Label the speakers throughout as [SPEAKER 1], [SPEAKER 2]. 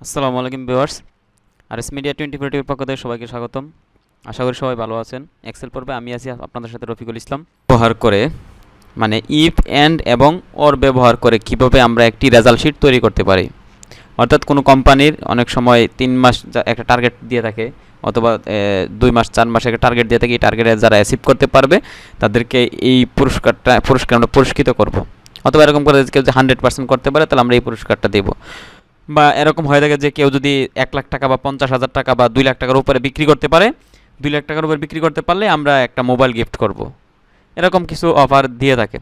[SPEAKER 1] আসসালামু আলাইকুম viewers. RS media 24 টিভির পক্ষ থেকে সবাইকে স্বাগতম। আশা করি সবাই ভালো আছেন। এক্সেল পর্বে আমি আছি আপনাদের সাথে রফিকুল ইসলাম। ব্যবহার করে মানে ইফ এন্ড এবং অর ব্যবহার করে কিভাবে আমরা একটি রেজাল্ট শিট তৈরি করতে পারি। অর্থাৎ কোনো কোম্পানির অনেক সময় 3 মাস একটা টার্গেট দিয়ে থাকে অথবা 2 মাস 4 মাস একটা টার্গেট দিয়ে থাকে। এই টার্গেটে যারা অ্যাচিভ করতে পারবে তাদেরকে এই পুরস্কার আমরা পুরস্কৃত করব। অথবা এরকম করে কেউ যদি 100% করতে পারে তাহলে আমরা এই পুরস্কারটা দেব। বা এরকম হয়ে থাকে যে কেউ যদি 1 লাখ টাকা বা 50,000 টাকা বা 2 লাখ টাকার উপরে বিক্রি করতে পারে, 2 লাখ টাকার উপরে বিক্রি করতে পারলে আমরা একটা মোবাইল গিফট করব। এরকম কিছু অফার দিয়ে থাকে।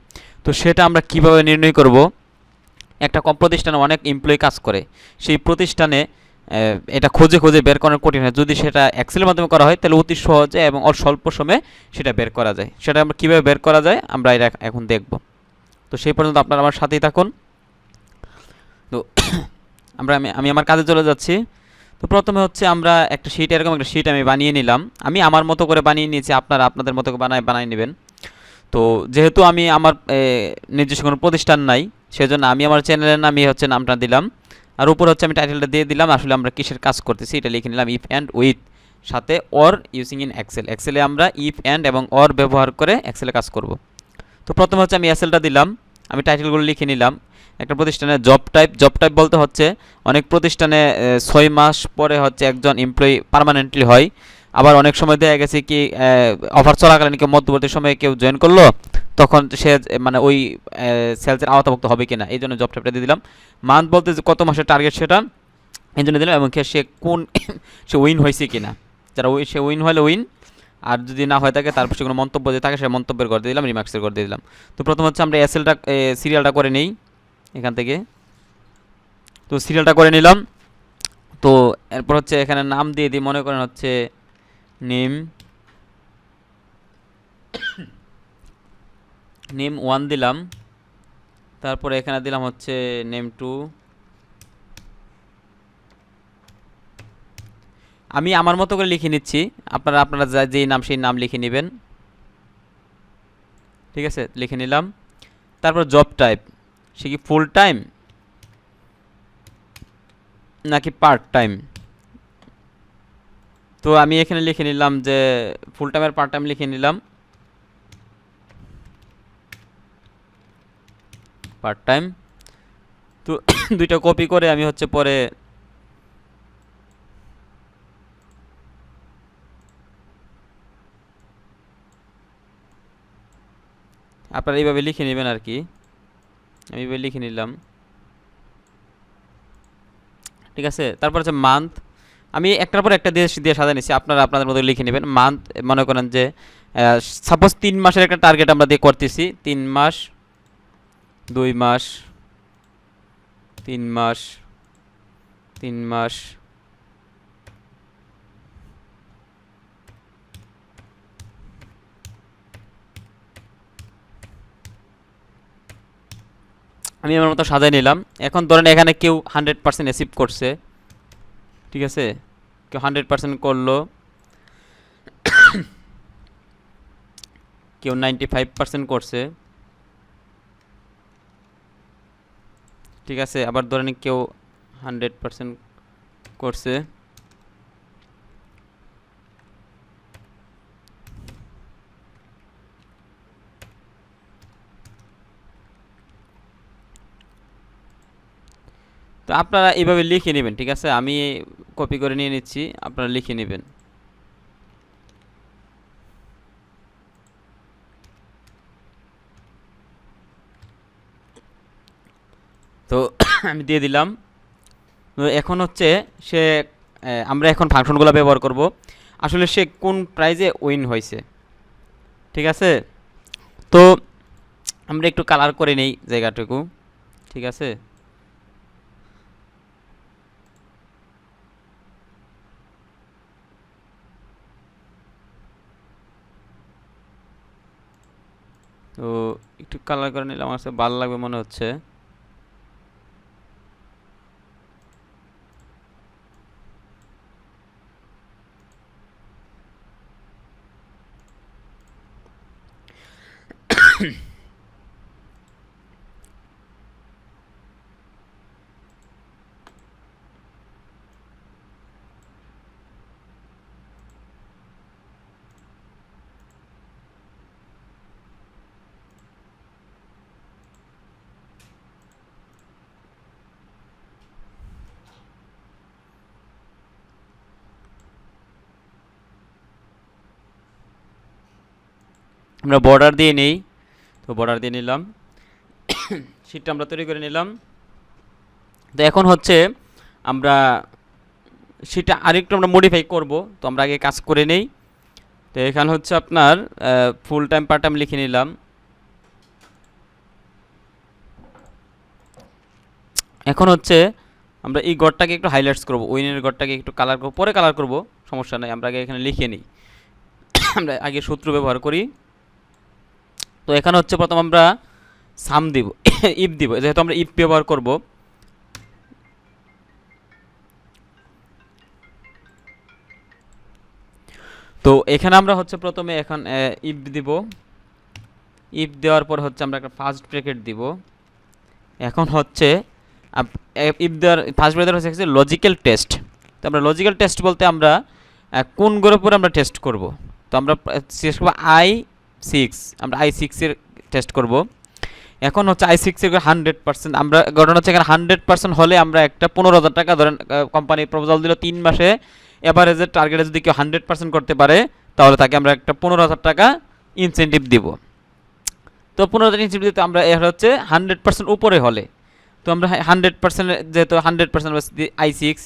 [SPEAKER 1] তো সেটা আমরা কিভাবে নির্ণয় করব? একটা প্রতিষ্ঠানে অনেক এমপ্লয়ি কাজ করে, সেই প্রতিষ্ঠানে এটা খুঁজে খুঁজে বের করার কঠিন হয়। যদি সেটা এক্সেলের মাধ্যমে করা হয় তাহলে অতি সহজে এবং স্বল্প সময়ে সেটা বের করা যায়। সেটা আমরা কীভাবে বের করা যায় আমরা এটা এখন দেখব। তো সেই পর্যন্ত আপনারা আমার সাথেই থাকুন। তো আমি আমার কাজে চলে যাচ্ছি। তো প্রথমে হচ্ছে আমরা একটা শিট, এরকম একটা শিট আমি বানিয়ে নিলাম। আমি আমার মতো করে বানিয়ে নিয়েছি, আপনারা আপনাদের মতো করে বানিয়ে নেবেন। তো যেহেতু আমি আমার নিজস্ব কোনো প্রতিষ্ঠান নাই, সেজন্য আমি আমার চ্যানেলের নামই হচ্ছে নামটা দিলাম। আর উপর হচ্ছে আমি টাইটেলটা দিয়ে দিলাম আসলে আমরা কিসের কাজ করতেছি এটা লিখে নিলাম, ইফ অ্যান্ড উইথ সাথে অর ইউজিং ইন এক্সেল। এক্সেলে আমরা ইফ অ্যান্ড এবং অর ব্যবহার করে এক্সেলে কাজ করব। তো প্রথমে হচ্ছে আমি এক্সেলটা দিলাম, আমি টাইটেলগুলো লিখে নিলাম। একটা প্রতিষ্ঠানের জব টাইপ বলতে হচ্ছে অনেক প্রতিষ্ঠানে 6 মাস পরে হচ্ছে একজন এমপ্লয়ি পার্মানেন্টলি হয়। আবার অনেক সময় দেখা গেছে কি অফার চলাকালীন কেউ মধ্যবর্তী সময়ে কেউ জয়েন করলো, তখন সে মানে ওই সেলসের আওতাভুক্ত হবে কিনা, এই জন্য জব টাইপটা দিয়ে দিলাম। মান্থ বলতে যে কত মাসের টার্গেট সেটা এই জন্য দিলাম, এবং সে কোন সে উইন হয়েছে কিনা, যারা সে উইন হলে উইন, আর যদি না হয়ে থাকে তারপর সে কোনো মন্তব্য যদি থাকে সে মন্তব্যের করে দিলাম, রিমার্কসের করে দিলাম। তো প্রথম হচ্ছে আমরা এসএলটা সিরিয়ালটা করে নেই এখান থেকে। তো সিরিয়ালটা করে নিলাম। তো এরপর হচ্ছে এখানে নাম দিয়ে দিই, মনে করেন হচ্ছে নেম 1 দিলাম। তারপরে এখানে দিলাম হচ্ছে নেম 2। আমি আমার মতো করে লিখে নিচ্ছি, আপনারা আপনারা যেই নাম সেই নাম লিখে নেবেন। ঠিক আছে, লিখে নিলাম। তারপর জব টাইপ, সে কি ফুল টাইম নাকি পার্ট টাইম। তো আমি এখানে লিখে নিলাম যে ফুল টাইম আর পার্ট টাইম লিখে নিলাম, পার্ট টাইম। তো দুইটা কপি করে আমি হচ্ছে পরে আপনারা এইভাবে লিখে নেবেন আর কি। আমি এইভাবে লিখে নিলাম, ঠিক আছে। তারপর হচ্ছে মান্থ, আমি একটার পর একটা দিয়ে দিয়ে সাজিয়ে নিচ্ছি, আপনারা আপনাদের মতো লিখে নেবেন। মান্থ মনে করেন যে সাপোজ 3 মাসের একটা টার্গেট আমরা দিয়ে করতেছি, 3 মাস 2 মাস 3 মাস 3 মাস। আমি আমার মতো সাজাই নিলাম। এখন ধরেন এখানে কেউ 100% অ্যাচিভ করছে, ঠিক আছে, কেউ 100% করলো, কেউ 95% করছে, ঠিক আছে। আবার ধরেন কেউ 100% করছে। তো আপনারা এইভাবে লিখে নেবেন, ঠিক আছে। আমি কপি করে নিয়ে নিচ্ছি, আপনারা লিখে নেবেন। তো আমি দিয়ে দিলাম। তো এখন হচ্ছে সে আমরা এখন ফাংশনগুলো ব্যবহার করব, আসলে সে কোন প্রাইজে উইন হয়েছে, ঠিক আছে। তো আমরা একটু কালার করে নেই জায়গাটুকু, ঠিক আছে। তো একটু কালার করে নিলে আমার কাছে ভালো লাগবে মনে হচ্ছে। আমরা বর্ডার দিয়ে নেই, তো বর্ডার দিয়ে নিলাম, শীটটা আমরা তৈরি করে নিলাম। তো এখন হচ্ছে আমরা সেটা আরেকটু আমরা মডিফাই করব, তো আমরা আগে কাজ করে নেই। তো এখানে হচ্ছে আপনার ফুল টাইম পার্ট টাইম লিখে নিলাম। এখন হচ্ছে আমরা এই গড়টাকে একটু হাইলাইটস করব, উইনের গড়টাকে একটু কালার করব, পরে কালার করব, সমস্যা নাই, আমরা আগে এখানে লিখে নিই। আমরা আগে সূত্র ব্যবহার করি। তো এখানে হচ্ছে প্রথম আমরা সাম দিব, ইফ দিব, যেহেতু আমরা ইফ ব্যবহার করব। তো এখানে আমরা হচ্ছে প্রথমে এখন ইফ দিব, ইফ দেওয়ার পর হচ্ছে আমরা একটা ফার্স্ট ব্র্যাকেট দিব। এখন হচ্ছে ইফ দেওয়ার ফার্স্ট ব্র্যাকেট হচ্ছে লজিক্যাল টেস্ট। তো আমরা লজিক্যাল টেস্ট বলতে আমরা কোন গ্রুপের উপর আমরা টেস্ট করব। তো আমরা টেস্ট করব i6, আমরা i6 এর টেস্ট করব। এখন হচ্ছে i6 এর 100%, আমরা ঘটনা হচ্ছে এখানে 100% হলে আমরা একটা 15,000 টাকা, ধরেন কোম্পানি প্রপোজাল দিল 3 মাসে এভারেজের টার্গেটে যদি কেউ 100% করতে পারে তাহলে তাকে আমরা একটা 15,000 টাকা ইনসেন্টিভ দিব। তো 15,000 ইনসেন্টিভ দিতে আমরা এর হচ্ছে 100% উপরে হলে, তো আমরা 100% যেহেতু 100% i6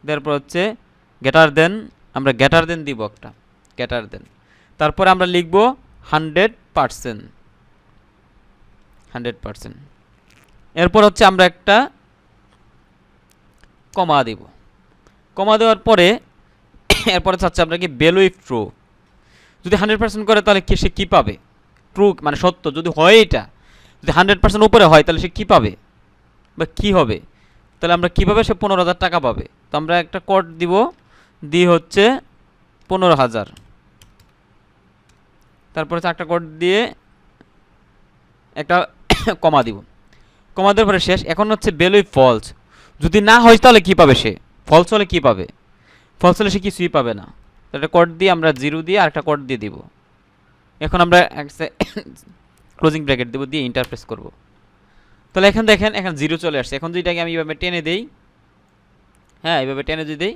[SPEAKER 1] তারপর হচ্ছে গ্রেটার দেন, আমরা গ্রেটার দেন দিব একটা, গ্রেটার দেন, তারপরে আমরা লিখব 100%, 100%। এরপর হচ্ছে আমরা একটা কমা দিব, কমা দেওয়ার পরে এরপরে চাচ্ছে আমরা কি ভ্যালু ইফ ট্রু, যদি 100% করে তাহলে কি সে কী পাবে, ট্রু মানে সত্য যদি হয়, এটা যদি 100% উপরে হয় তাহলে সে কী পাবে বা কী হবে, তাহলে আমরা কীভাবে সে 15,000 টাকা পাবে। তো আমরা একটা কোড দিব, দিয়ে হচ্ছে 15,000, তারপরে একটা কোড দিয়ে একটা কমা দিব, কমা দেওয়ার পরে শেষ। এখন হচ্ছে ভ্যালু ইফ ফলস, যদি না হয় তাহলে কী পাবে সে, ফলস হলে কী পাবে, ফলস হলে সে কিছুই পাবে না। তো একটা কোড দিয়ে আমরা 0 দিয়ে আর একটা কোড দিয়ে দিব। এখন আমরা ক্লোজিং ব্র্যাকেট দেবো, দিয়ে ইন্টারপ্রেস করব। তাহলে এখন দেখেন এখানে 0 চলে আসছে। এখন যেটাকে আমি এইভাবে টেনে দেই, হ্যাঁ এইভাবে টেনে যদি দেই,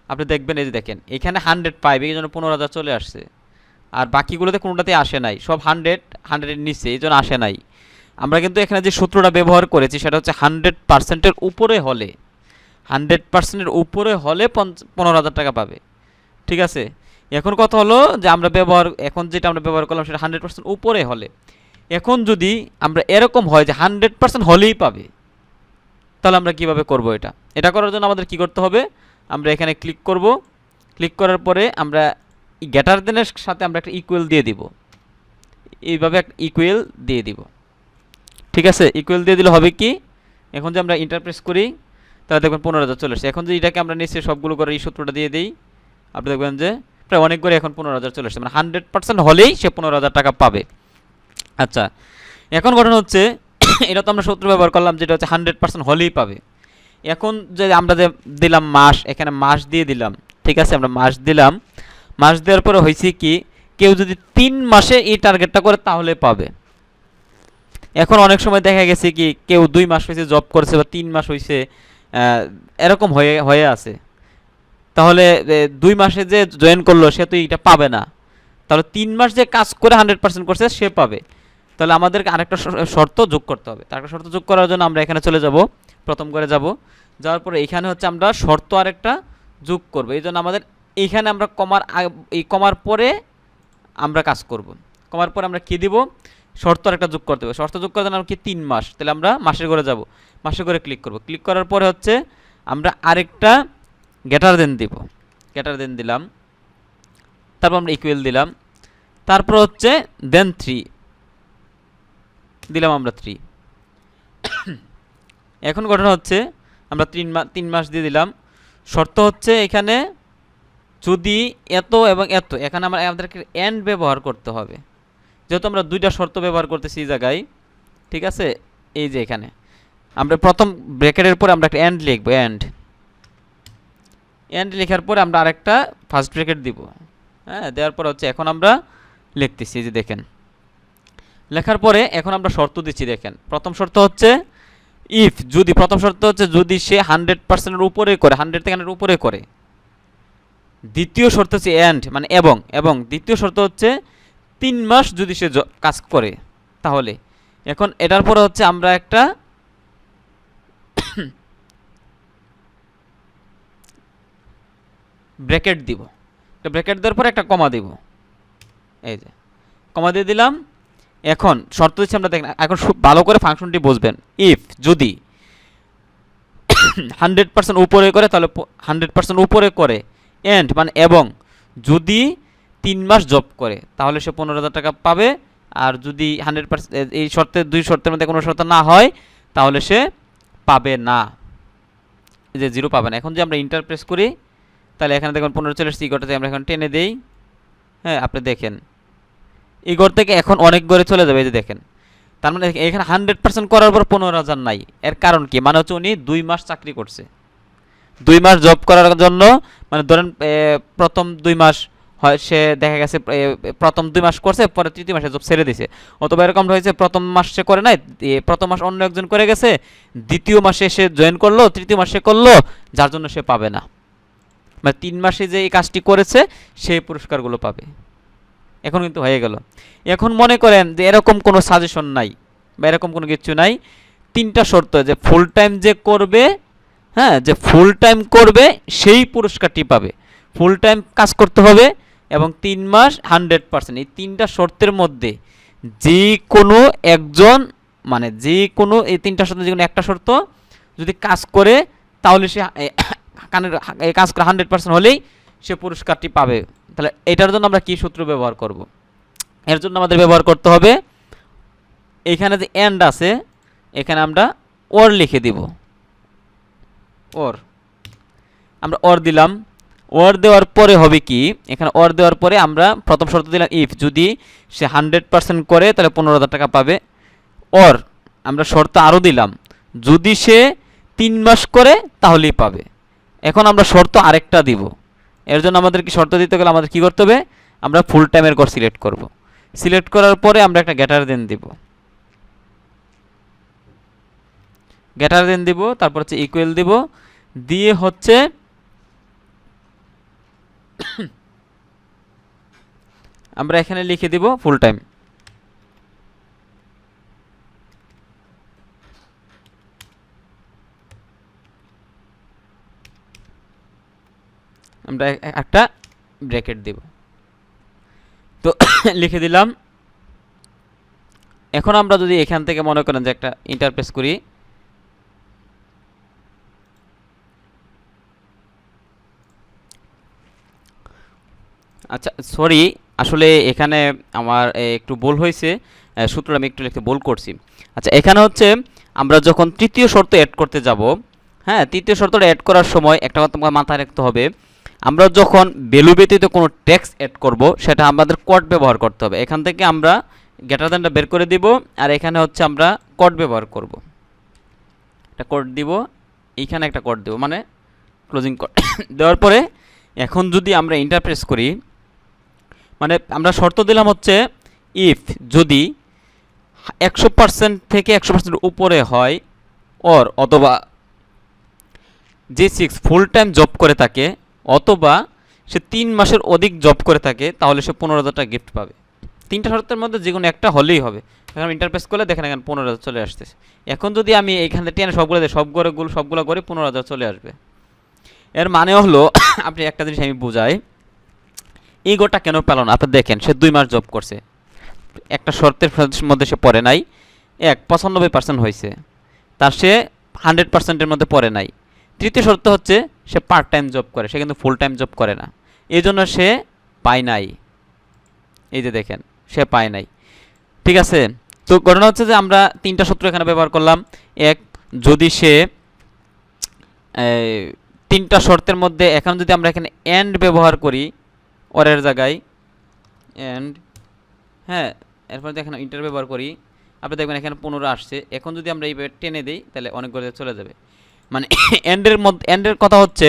[SPEAKER 1] আপনি দেখবেন এই যে দেখেন এখানে 105, এই জন্য 15,000 চলে আসছে, আর বাকিগুলোতে কোনোটাতে আসে নাই, সব 100-100-এর নিচে, এই জন্য আসে নাই। আমরা কিন্তু এখানে যে সূত্রটা ব্যবহার করেছি সেটা হচ্ছে 100%-এর উপরে হলে, 100%-এর উপরে হলে 15,000 টাকা পাবে, ঠিক আছে। এখন কথা হলো যে আমরা এখন যেটা আমরা ব্যবহার করলাম সেটা 100% উপরে হলে। এখন যদি আমরা এরকম হয় যে 100% হলেই পাবে, তাহলে আমরা কিভাবে করব এটা, এটা করার জন্য আমাদের কি করতে হবে, আমরা এখানে ক্লিক করব, ক্লিক করার পরে আমরা গ্রেটার দেনের সাথে আমরা একটা ইকুয়াল দিয়ে দিব, এইভাবে একটা ইকুয়াল দিয়ে দিব, ঠিক আছে। ইকুয়াল দিয়ে দিলে হবে কি, এখন যে আমরা ইন্টারপ্রেস করি তাহলে দেখবেন 15,000 চলে আসছে। এখন যদি এটাকে আমরা নিচে সবগুলো করে এই সূত্রটা দিয়ে দিই, আপনি দেখবেন যে প্রায় অনেক করে এখন 15,000 চলে আসছে, মানে 100% হলেই সে 15,000 টাকা পাবে। আচ্ছা, এখন ঘটনা হচ্ছে এটা তো আমরা সূত্র ব্যবহার করলাম যেটা হচ্ছে 100% হলেই পাবে। এখন যে আমরা যে দিলাম মাস, এখানে মাস দিয়ে দিলাম, ঠিক আছে, আমরা মাস দিলাম, মাস দেওয়ার পরে হয়েছে কি, কেউ যদি 3 মাসে এই টার্গেটটা করে তাহলে পাবে। এখন অনেক সময় দেখা গেছে কি কেউ 2 মাস হয়েছে জব করছে বা 3 মাস হয়েছে, এরকম হয়ে আছে, তাহলে 2 মাসে যে জয়েন করলো সে তো এটা পাবে না, তাহলে 3 মাস যে কাজ করে 100% করছে সে পাবে। তাহলে আমাদেরকে আরেকটা শর্ত যোগ করতে হবে। তার একটা শর্ত যোগ করার জন্য আমরা এখানে চলে যাব, প্রথম করে যাওয়ার পরে এখানে হচ্ছে আমরা শর্ত আরেকটা যোগ করব। এই জন্য আমাদের এইখানে আমরা কমার পরে আমরা কাজ করব, কমার পরে আমরা কি দিব, শর্ত আরেকটা যোগ করতে হবে। শর্ত যোগ করার জন্য আমরা কি 3 মাস, তাহলে আমরা মাসের ঘরে যাব, মাসের ঘরে ক্লিক করব। ক্লিক করার পরে হচ্ছে আমরা আরেকটা গ্রেটার দেন দিব, গ্রেটার দেন দিলাম, তারপর আমরা ইকুয়াল দিলাম, তারপর হচ্ছে দেন 3 দিলাম আমরা 3। এখন ঘটনা হচ্ছে আমরা 3 মাস দিয়ে দিলাম। শর্ত হচ্ছে এখানে যদি এত এবং এত, এখানে আমাদেরকে এন্ড ব্যবহার করতে হবে, যেহেতু আমরা 2টা শর্ত ব্যবহার করতেছি এই জায়গায়, ঠিক আছে। এই যে এখানে আমরা প্রথম ব্র্যাকেটের পরে আমরা একটা এন্ড লিখব, এন্ড লেখার পরে আমরা আরেকটা ফার্স্ট ব্র্যাকেট দিব, হ্যাঁ, দেওয়ার পর হচ্ছে এখন আমরা লিখতেছি, যে দেখেন লেখার পরে এখন আমরা শর্ত দিচ্ছি। দেখেন প্রথম শর্ত হচ্ছে ইফ, যদি প্রথম শর্ত হচ্ছে যদি সে 100%-এর উপরে করে, 100 থেকে 100 উপরে করে। দ্বিতীয় শর্ত হচ্ছে এন্ড মানে এবং দ্বিতীয় শর্ত হচ্ছে 3 মাস যদি সে কাজ করে তাহলে এখন এটার পরে হচ্ছে আমরা একটা ব্র্যাকেট দিব, একটা ব্র্যাকেট দেওয়ার পরে একটা কমা দিব, এই যে কমা দিয়ে দিলাম। এখন শর্ত দিচ্ছি আমরা, দেখেন এখন ভালো করে ফাংশনটি বুঝবেন। ইফ যদি 100% উপরে করে তাহলে 100% উপরে করে, এন্ড মানে এবং যদি 3 মাস জব করে তাহলে সে 15,000 টাকা পাবে। আর যদি 100% এই শর্তে, দুই শর্তের মধ্যে কোনো শর্ত না হয় তাহলে সে পাবে না, যে 0 পাবে না। এখন যদি আমরা ইন্টার প্রেস করি তাহলে এখানে দেখুন 15 চলে এসেছে, ইগরটাতে আমরা এখন টেনে দেই। হ্যাঁ, আপনি দেখেন ইগর থেকে এখন অনেক ঘরে চলে যাবে, এই যে দেখেন। তার মানে এখানে 100% করার পর 15,000 নাই। এর কারণ কি? মানে হচ্ছে উনি 2 মাস চাকরি করছে, 2 মাস জব করার জন্য, মানে ধরেন প্রথম 2 মাস হয় সে দেখা গেছে প্রথম 2 মাস করছে, পরে তৃতীয় মাসে জব ছেড়ে দিছে। অথবা এরকম হয়েছে প্রথম মাস সে করে নাই, প্রথম মাস অন্য একজন করে গেছে, দ্বিতীয় মাসে সে জয়েন করলো, তৃতীয় মাসে করলো, যার জন্য সে পাবে না। মানে 3 মাসে যে এই কাজটি করেছে সেই পুরস্কারগুলো পাবে। এখন কিন্তু হয়ে গেল। এখন মনে করেন যে এরকম কোনো সাজেশন নাই বা এরকম কোনো কিছু নাই, 3টা শর্ত, যে ফুল টাইম যে করবে, হ্যাঁ, যে ফুল টাইম করবে সেই পুরস্কারটি পাবে, ফুল টাইম কাজ করতে হবে এবং 3 মাস 100%। এই 3টা শর্তের মধ্যে যে কোনো একজন, মানে যে কোনো এই 3টা শর্ত যে কোনো একটা শর্ত যদি কাজ করে তাহলে সে কাজ করে 100% হলেই সে পুরস্কারটি পাবে। তাহলে এটার জন্য আমরা কি সূত্র ব্যবহার করব? এর জন্য আমাদের ব্যবহার করতে হবে, এখানে যে এন্ড আছে এখানে আমরা ওর লিখে দিব, ওর আমরা ওর দিলাম। ওর দেওয়ার পরে হবে কি, এখানে ওর দেওয়ার পরে আমরা প্রথম শর্ত দিলাম ইফ যদি সে 100% করে তাহলে 15,000 টাকা পাবে। ওর আমরা শর্ত আরও দিলাম, যদি সে 3 মাস করে তাহলেই পাবে। এখন আমরা শর্ত আরেকটা দিব। এর জন্য আমাদের কি শর্ত দিতে গেলে আমাদের কি করতে হবে, আমরা ফুল টাইমের ঘর সিলেক্ট করব। সিলেক্ট করার পরে আমরা একটা গ্রেটার দেন দিব, গ্রেটার দেন দিব, তারপর হচ্ছে ইকুয়াল দিব, দিয়ে হচ্ছে আমরা এখানে লিখে দিব ফুল টাইম। আমরা একটা ব্র্যাকেট দিব, তো লিখে দিলাম। এখন আমরা যদি এখান থেকে মনে করেন যে একটা ইন্টারপ্রেস করি, আচ্ছা সরি, আসলে এখানে আমার একটু ভুল হয়েছে, সূত্রটা আমি একটু লিখতে ভুল করছি। আচ্ছা এখানে হচ্ছে আমরা যখন তৃতীয় শর্ত অ্যাড করতে যাব, হ্যাঁ, তৃতীয় শর্তটা অ্যাড করার সময় একটা কথা মাথায় রাখতে হবে, আমরা যখন ভ্যালু ব্যতীত কোনো ট্যাক্স অ্যাড করব সেটা আমাদের কোড ব্যবহার করতে হবে। এখান থেকে আমরা গ্রেটার দ্যানটা বের করে দিব, আর এখানে হচ্ছে আমরা কোড ব্যবহার করব, একটা কোড দিব, এইখানে একটা কোড দেব, মানে ক্লোজিং কোড দেওয়ার পরে এখন যদি আমরা ইন্টারপ্রেস করি, মানে আমরা শর্ত দিলাম হচ্ছে ইফ যদি 100% থেকে 100% উপরে হয়, ওর অথবা যে 6 ফুল টাইম জব করে থাকে, অথবা সে 3 মাসের অধিক জব করে থাকে, তাহলে সে 15,000 টাকা গিফট পাবে। 3টা শর্তের মধ্যে যে কোনো একটা হলেই হবে। এখন ইন্টারপ্রেস করলে দেখেন এখানে 15,000 চলে আসতেছে। এখন যদি আমি এইখানে টেনে সবগুলো দিই, সবগুলো করে 15,000 চলে আসবে। এর মানে হলো আপনি একটা জিনিস আমি বুঝাই, এই গোটা কেন পেল না? আপনি দেখেন সে 2 মাস জব করছে, একটা শর্তের মধ্যে সে পড়ে নাই, 95% হয়েছে, তার সে 100%-এর মধ্যে পড়ে নাই। তৃতীয় শর্ত হচ্ছে সে পার্ট টাইম জব করে, সে কিন্তু ফুল টাইম জব করে না, এই জন্য সে পায় নাই। এই যে দেখেন সে পায় নাই, ঠিক আছে। তো ঘটনা হচ্ছে যে আমরা 3টা সূত্র এখানে ব্যবহার করলাম। এক, যদি সে 3টা শর্তের মধ্যে, এখন যদি আমরা এখানে এন্ড ব্যবহার করি ওরের জায়গায় এন্ড, হ্যাঁ, এরপর এখানে ইন্টার ব্যবহার করি, আপনি দেখবেন এখানে 15 আসছে। এখন যদি আমরা এইভাবে টেনে দিই তাহলে অনেক করে চলে যাবে। মানে এন্ডের কথা হচ্ছে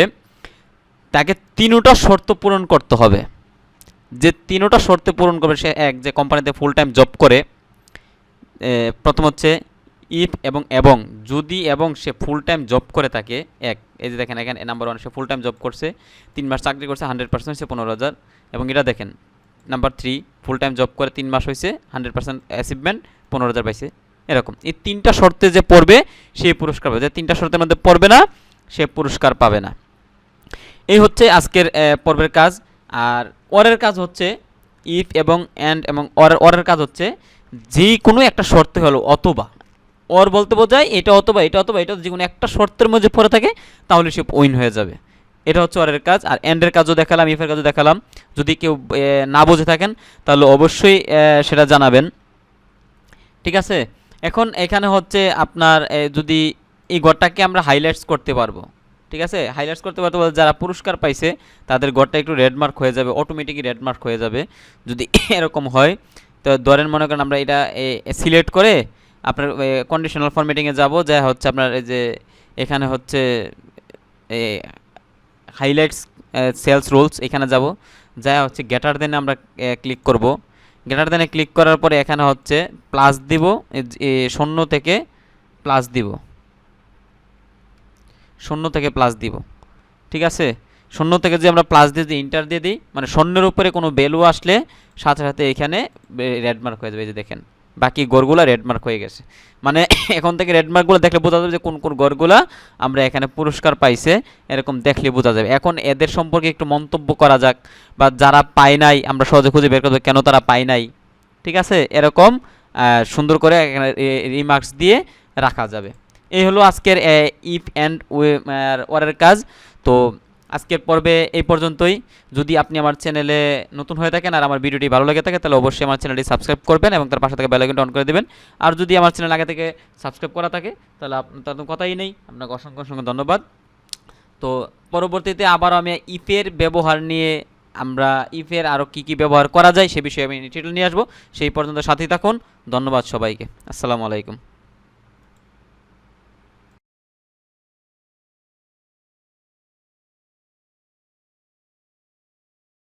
[SPEAKER 1] তাকে 3টা শর্ত পূরণ করতে হবে। যে 3টা শর্ত পূরণ করবে সে, এক, যে কোম্পানিতে ফুল টাইম জব করে, প্রথম হচ্ছে ইফ এবং যদি এবং সে ফুল টাইম জব করে থাকে, এক, এই যে দেখেন এখানে নাম্বার 1 সে ফুল টাইম জব করছে, 3 মাস চাকরি করছে, 100% সে 15,000। এবং এটা দেখেন নাম্বার 3 ফুল টাইম জব করে 3 মাস হয়েছে 100% অ্যাচিভমেন্ট 15,000 পাইছে। এরকম এই 3টা শর্তে যে পড়বে সে পুরস্কার পাবে, যে 3টা শর্তের মধ্যে পড়বে না সে পুরস্কার পাবে না। এই হচ্ছে আজকের পর্বের কাজ। আর অরের কাজ হচ্ছে ইফ এবং অ্যান্ড এবং অরের কাজ হচ্ছে যে কোনো একটা শর্তে হলো অথবা, অর বলতে বোঝায় এটা অথবা এটা অথবা এটা, যে কোনো একটা শর্তের মধ্যে পড়ে থাকে তাহলে সে উইন হয়ে যাবে। এটা হচ্ছে অরের কাজ। আর এন্ডের কাজও দেখালাম, ইফের কাজও দেখালাম। যদি কেউ না বুঝে থাকেন তাহলে অবশ্যই সেটা জানাবেন, ঠিক আছে। এখন এখানে হচ্ছে আপনার যদি এই ঘরটাকে আমরা হাইলাইটস করতে পারবো, ঠিক আছে। হাইলাইটস করতে পারতে বলতে যারা পুরস্কার পাইছে তাদের ঘরটা একটু রেড মার্ক হয়ে যাবে, অটোমেটিকই রেড মার্ক হয়ে যাবে যদি এরকম হয়। তো ধরেন মনে করেন আমরা এটা সিলেক্ট করে আপনার কন্ডিশনাল ফরম্যাটিংয়ে যাব, যা হচ্ছে আপনার এই যে এখানে হচ্ছে হাইলাইটস সেলস রুলস, এখানে যাব, যা হচ্ছে গ্রেটার দেনে আমরা ক্লিক করব। গ্রেটার দেনে ক্লিক করার পরে এখানে হচ্ছে প্লাস দিব, 0 থেকে প্লাস দিব, 0 থেকে প্লাস দিব, ঠিক আছে। 0 থেকে যে আমরা প্লাস দিয়ে ইন্টার দিয়ে দিই, মানে 0-এর উপরে কোনো ভ্যালু আসলে সাথে সাথে এখানে রেড মার্ক হয়ে যাবে। এই যে দেখেন বাকি গড়গুলো রেড মার্ক হয়ে গেছে, মানে এখন থেকে রেড মার্কগুলো দেখলে বোঝা যাবে যে কোন কোন গড়গুলো আমরা এখানে পুরস্কার পাইছে, এরকম দেখলে বোঝা যাবে। এখন এদের সম্পর্কে একটু মন্তব্য করা যাক, বা যারা পায় নাই আমরা সহজে খুঁজে বের করবো কেন তারা পায় নাই, ঠিক আছে। এরকম সুন্দর করে এখানে রিমার্কস দিয়ে রাখা যাবে। এই হলো আজকের ইফ অ্যান্ড ওয়ারের কাজ। তো আজকের পর্বে এই পর্যন্তই। যদি আপনি আমার চ্যানেলে নতুন হয়ে থাকেন আর আমার ভিডিওটি ভালো লেগে থাকে তাহলে অবশ্যই আমার চ্যানেলটি সাবস্ক্রাইব করবেন এবং তার পাশে থেকে বেল আইকনটা অন করে দেবেন। আর যদি আমার চ্যানেল আগে থেকে সাবস্ক্রাইব করা থাকে তাহলে আপনার তো কথাই নেই, আপনাকে অসংখ্য অসংখ্য ধন্যবাদ। তো পরবর্তীতে আবারও আমি ইফের ব্যবহার নিয়ে, আমরা ইফের আরও কী কী ব্যবহার করা যায় সে বিষয়ে আমি ডিটেইল নিয়ে আসবো। সেই পর্যন্ত সাথেই থাকুন। ধন্যবাদ সবাইকে। আসসালামু আলাইকুম।